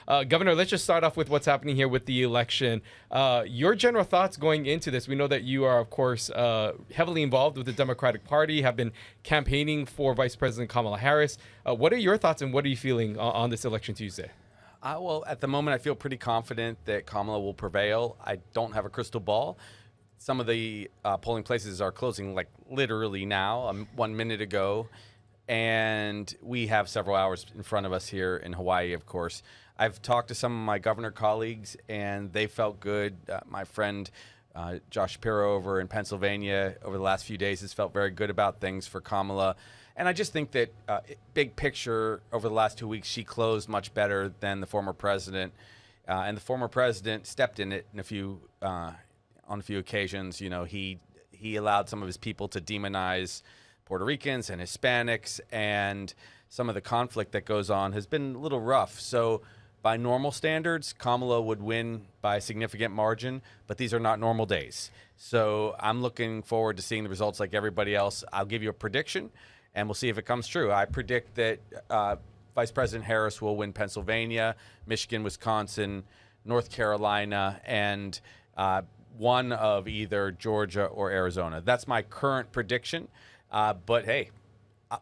Governor, let's just start off with what's happening here with the election. Your general thoughts going into this. We know that you are, of course, heavily involved with the Democratic Party, have been campaigning for Vice President Kamala Harris. What are your thoughts and what are you feeling on this election Tuesday? Well, at the moment, I feel pretty confident that Kamala will prevail. I don't have a crystal ball. Some of the polling places are closing like literally now, 1 minute ago. And we have several hours in front of us here in Hawaii, of course. I've talked to some of my governor colleagues, and they felt good. My friend Josh Shapiro over in Pennsylvania over the last few days has felt very good about things for Kamala. And I just think that big picture over the last 2 weeks, she closed much better than the former president. And the former president stepped in it on a few occasions. You know, he allowed some of his people to demonize Puerto Ricans and Hispanics, and some of the conflict that goes on has been a little rough. So by normal standards, Kamala would win by a significant margin, but these are not normal days. So I'm looking forward to seeing the results like everybody else. I'll give you a prediction, and we'll see if it comes true. I predict that Vice President Harris will win Pennsylvania, Michigan, Wisconsin, North Carolina, and one of either Georgia or Arizona. That's my current prediction. But hey,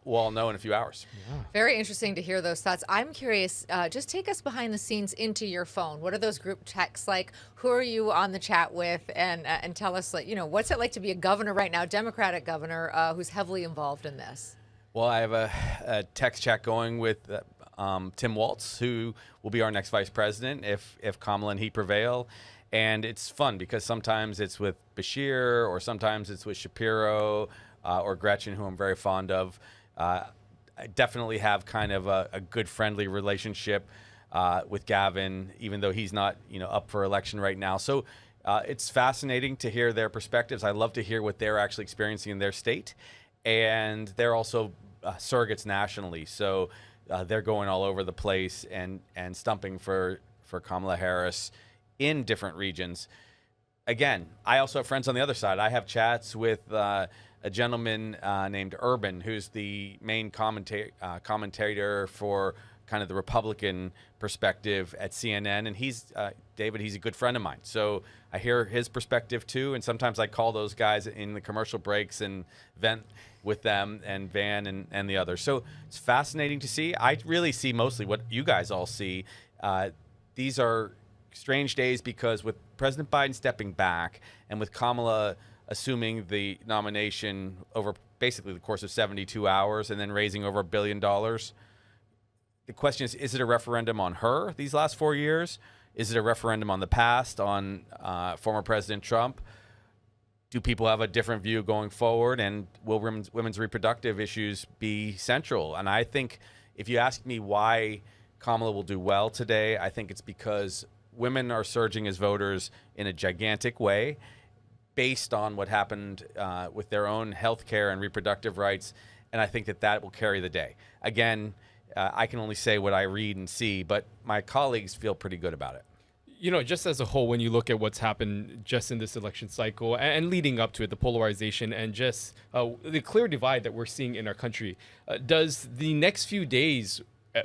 we'll all know in a few hours. Yeah. Very interesting to hear those thoughts. I'm curious, just take us behind the scenes into your phone. What are those group texts like? Who are you on the chat with? And tell us, like, what's it like to be a governor right now, Democratic governor, who's heavily involved in this? Well, I have a text chat going with Tim Walz, who will be our next vice president if Kamala and he prevail. And it's fun because sometimes it's with Beshear or sometimes it's with Shapiro or Gretchen, who I'm very fond of. I definitely have kind of a good friendly relationship with Gavin, even though he's not up for election right now. So it's fascinating to hear their perspectives. I love to hear what they're actually experiencing in their state. And they're also surrogates nationally. So they're going all over the place and stumping for Kamala Harris in different regions. Again, I also have friends on the other side. I have chats with a gentleman named Urban, who's the main commentator for kind of the Republican perspective at CNN. And he's, David, he's a good friend of mine. So I hear his perspective too. And sometimes I call those guys in the commercial breaks and vent with them and Van and the others. So it's fascinating to see. I really see mostly what you guys all see. These are strange days because with President Biden stepping back and with Kamala assuming the nomination over basically the course of 72 hours and then raising over $1 billion, the question is it a referendum on her these last 4 years? Is it a referendum on the past, on former President Trump? Do people have a different view going forward? And will women's reproductive issues be central? And I think if you ask me why Kamala will do well today, I think it's because women are surging as voters in a gigantic way based on what happened with their own health care and reproductive rights. And I think that will carry the day. Again, I can only say what I read and see, but my colleagues feel pretty good about it. Just as a whole, when you look at what's happened just in this election cycle and leading up to it, the polarization and just the clear divide that we're seeing in our country, does the next few days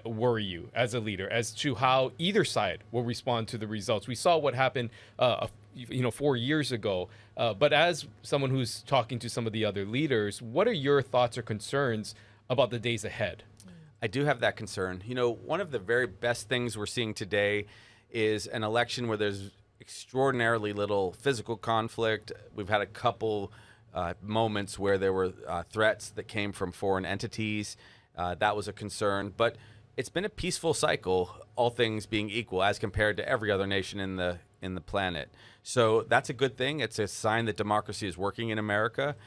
worry you as a leader as to how either side will respond to the results? We saw what happened 4 years ago, but as someone who's talking to some of the other leaders, what are your thoughts or concerns about the days ahead? I do have that concern. One of the very best things we're seeing today is an election where there's extraordinarily little physical conflict. We've had a couple moments where there were threats that came from foreign entities. That was a concern. But it's been a peaceful cycle, all things being equal, as compared to every other nation in the planet. So that's a good thing. It's a sign that democracy is working in America.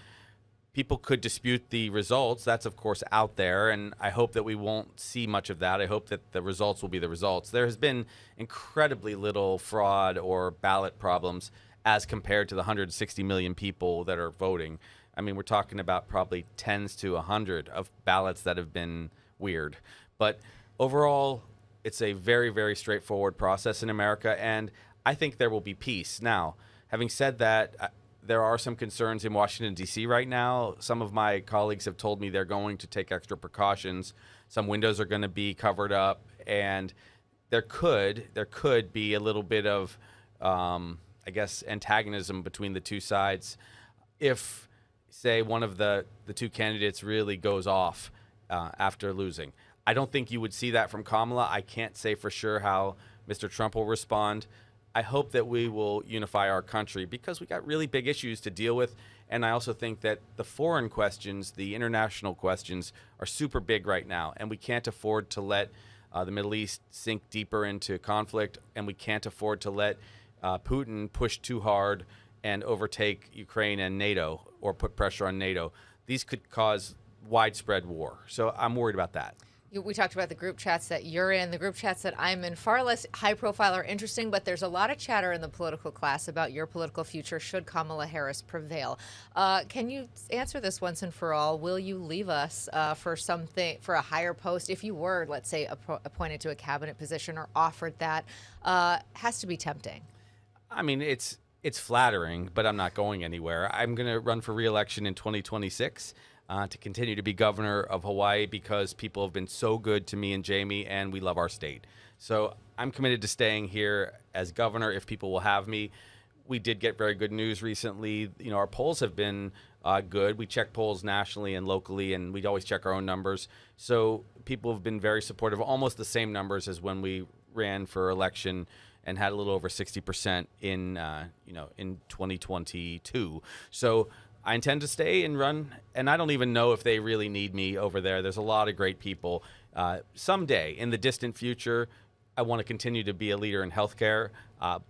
People could dispute the results. That's, of course, out there, and I hope that we won't see much of that. I hope that the results will be the results. There has been incredibly little fraud or ballot problems as compared to the 160 million people that are voting. I mean, we're talking about probably tens to 100 of ballots that have been weird. But overall, it's a very, very straightforward process in America, and I think there will be peace. Now, having said that, there are some concerns in Washington, D.C. right now. Some of my colleagues have told me they're going to take extra precautions. Some windows are going to be covered up, and there could be a little bit of I guess antagonism between the two sides if, say, one of the two candidates really goes off after losing. I don't think you would see that from Kamala. I can't say for sure how Mr. Trump will respond. I hope that we will unify our country because we got really big issues to deal with. And I also think that the foreign questions, the international questions, are super big right now. And we can't afford to let the Middle East sink deeper into conflict. And we can't afford to let Putin push too hard and overtake Ukraine and NATO or put pressure on NATO. These could cause widespread war. So I'm worried about that. We talked about the group chats that you're in, the group chats that I'm in. Far less high profile or interesting, but there's a lot of chatter in the political class about your political future should Kamala Harris prevail. Can you answer this once and for all? Will you leave us for a higher post if you were, let's say, appointed to a cabinet position or offered that? Has to be tempting. I mean, it's flattering, but I'm not going anywhere. I'm going to run for re-election in 2026. To continue to be governor of Hawaii because people have been so good to me and Jamie, and we love our state. So I'm committed to staying here as governor if people will have me. We did get very good news recently. You know, our polls have been good. We check polls nationally and locally, and we always check our own numbers. So people have been very supportive, almost the same numbers as when we ran for election and had a little over 60% in 2022. So I intend to stay and run, and I don't even know if they really need me over there. There's a lot of great people. Someday, in the distant future, I want to continue to be a leader in healthcare,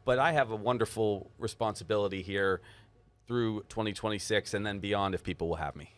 but I have a wonderful responsibility here through 2026 and then beyond if people will have me.